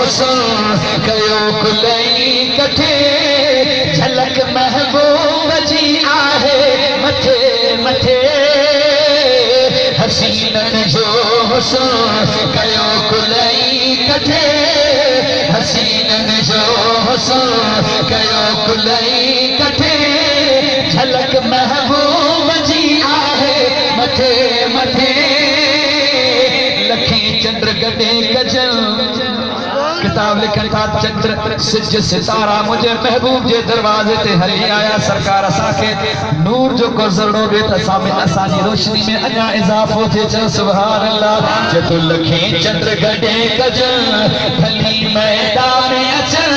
हुस्न कयो कुलई कठे झलक महबूब जी आहे मथे मथे हसीनन जो हुस्न कयो कुलई कठे हसीनन जो हुस्न कयो कुलई कठे झलक महबूब जी आहे मथे मथे लखी चंद्र गडे गजल किताब लिखन था चंद्र सिज सितारा मुझे महबूब जे दरवाजे ते हली आया सरकार असा के नूर जो को ज़रो बे तसा में असानी रोशनी में अञा इजाफो थे चल सुभान अल्लाह जतो लखी चंद्र गडे गजल हली मैदान में अचल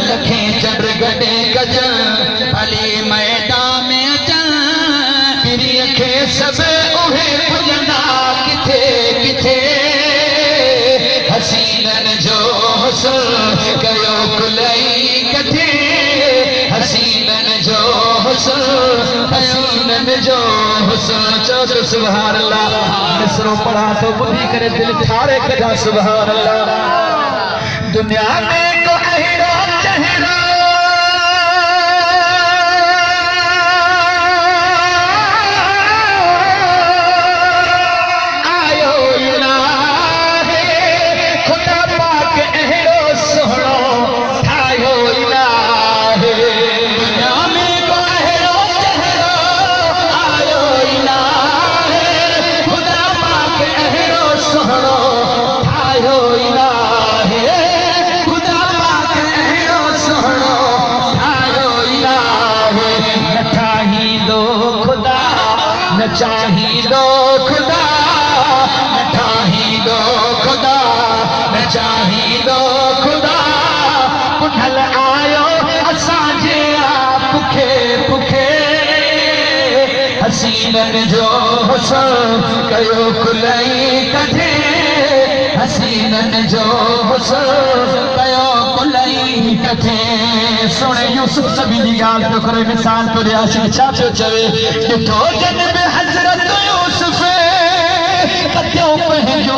लखी चंद्र गडे गजल हली मैदान में अचल फिरी के सब उहे पुजना किथे किथे हसीनन जो हुस्न कयो कुलई कठे हसीनन जो हुस्न हसीनन जो हुस्न चो सुभान अल्लाह मिसरो पढ़ा तो बुधी करे दिल ठारे कदा सुभान अल्लाह दुनिया में को अहिरो चेहरा चाही दो खुदा न ठाही दो खुदा न चाही दो खुदा पुठल आयो असांजे पुखे पुखे हसीनन जो हुस्न कयो कुलई कठे हसीनन जो हुस्न कयो कुलई कठे सुने यूसुफ सभी जी गाल तो करे मिसाल तो दिया छा पियो चवे ॾिठो जन में हज़रत यूसुफ कत्यो पंहिंजो